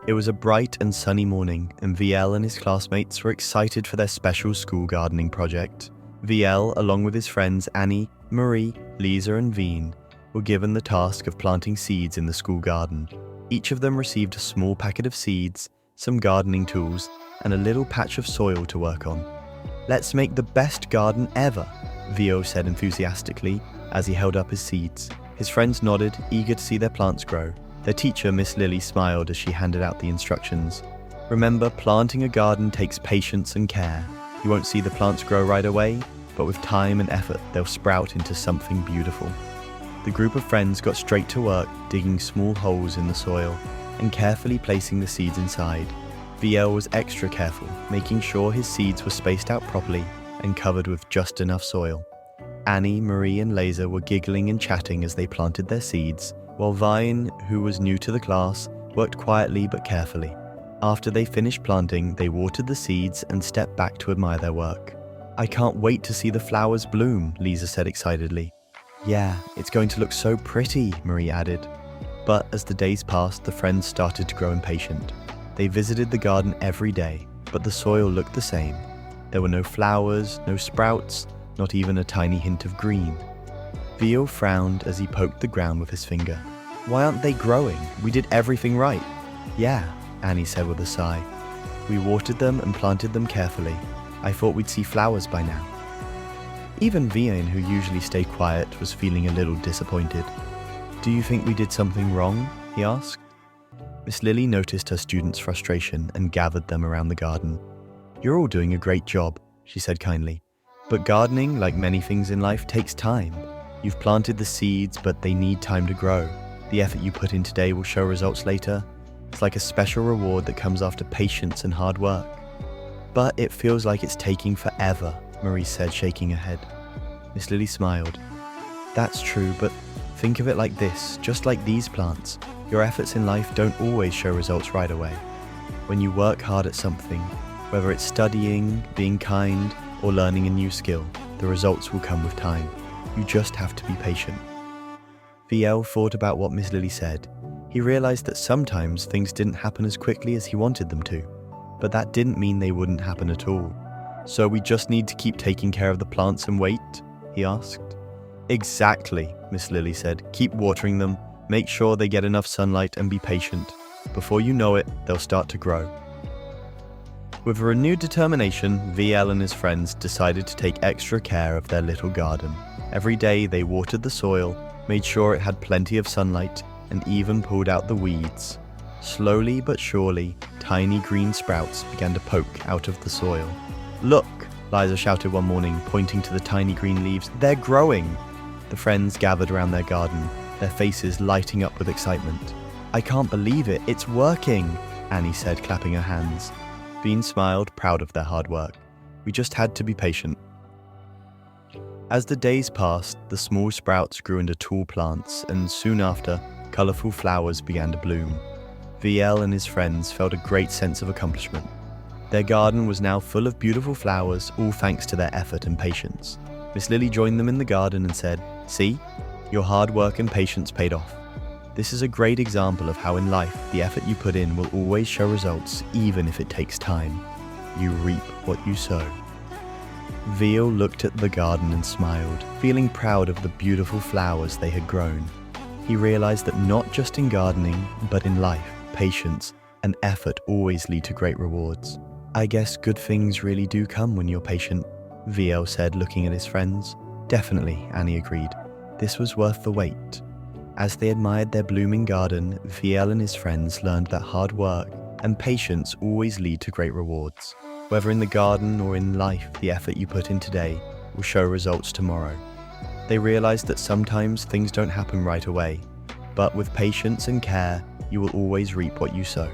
It was a bright and sunny morning, and Vyelle and his classmates were excited for their special school gardening project. Vyelle, along with his friends Annie, Marie, Liza and Vihn, were given the task of planting seeds in the school garden. Each of them received a small packet of seeds, some gardening tools, and a little patch of soil to work on. "Let's make the best garden ever," Vyelle said enthusiastically as he held up his seeds. His friends nodded, eager to see their plants grow. Their teacher, Miss Lily, smiled as she handed out the instructions. "Remember, planting a garden takes patience and care. You won't see the plants grow right away, but with time and effort, they'll sprout into something beautiful." The group of friends got straight to work, digging small holes in the soil and carefully placing the seeds inside. Vyelle was extra careful, making sure his seeds were spaced out properly and covered with just enough soil. Annie, Marie and Liza were giggling and chatting as they planted their seeds, while Vihn, who was new to the class, worked quietly but carefully. After they finished planting, they watered the seeds and stepped back to admire their work. "I can't wait to see the flowers bloom," Liza said excitedly. "Yeah, it's going to look so pretty," Marie added. But as the days passed, the friends started to grow impatient. They visited the garden every day, but the soil looked the same. There were no flowers, no sprouts, not even a tiny hint of green. Vyelle frowned as he poked the ground with his finger. "Why aren't they growing? We did everything right." "Yeah," Annie said with a sigh. "We watered them and planted them carefully. I thought we'd see flowers by now." Even Vihn, who usually stayed quiet, was feeling a little disappointed. "Do you think we did something wrong?" he asked. Miss Lily noticed her students' frustration and gathered them around the garden. "You're all doing a great job," she said kindly. "But gardening, like many things in life, takes time. You've planted the seeds, but they need time to grow. The effort you put in today will show results later. It's like a special reward that comes after patience and hard work." "But it feels like it's taking forever," Marie said, shaking her head. Miss Lily smiled. "That's true, but think of it like this, just like these plants. Your efforts in life don't always show results right away. When you work hard at something, whether it's studying, being kind, or learning a new skill, the results will come with time. You just have to be patient." Vyelle thought about what Miss Lily said. He realized that sometimes things didn't happen as quickly as he wanted them to, but that didn't mean they wouldn't happen at all. "So we just need to keep taking care of the plants and wait?" he asked. "Exactly," Miss Lily said. "Keep watering them, make sure they get enough sunlight, and be patient. Before you know it, they'll start to grow." With a renewed determination, Vyelle and his friends decided to take extra care of their little garden. Every day they watered the soil, made sure it had plenty of sunlight, and even pulled out the weeds. Slowly but surely, tiny green sprouts began to poke out of the soil. "Look!" Liza shouted one morning, pointing to the tiny green leaves. "They're growing!" The friends gathered around their garden, their faces lighting up with excitement. "I can't believe it! It's working!" Annie said, clapping her hands. Vihn smiled, proud of their hard work. "We just had to be patient." As the days passed, the small sprouts grew into tall plants, and soon after, colorful flowers began to bloom. Vyelle and his friends felt a great sense of accomplishment. Their garden was now full of beautiful flowers, all thanks to their effort and patience. Miss Lily joined them in the garden and said, "See, your hard work and patience paid off. This is a great example of how in life, the effort you put in will always show results, even if it takes time. You reap what you sow." Vyelle looked at the garden and smiled, feeling proud of the beautiful flowers they had grown. He realized that not just in gardening, but in life, patience and effort always lead to great rewards. "I guess good things really do come when you're patient," Vyelle said, looking at his friends. "Definitely," Annie agreed. "This was worth the wait." As they admired their blooming garden, Vyelle and his friends learned that hard work and patience always lead to great rewards. Whether in the garden or in life, the effort you put in today will show results tomorrow. They realized that sometimes things don't happen right away, but with patience and care, you will always reap what you sow.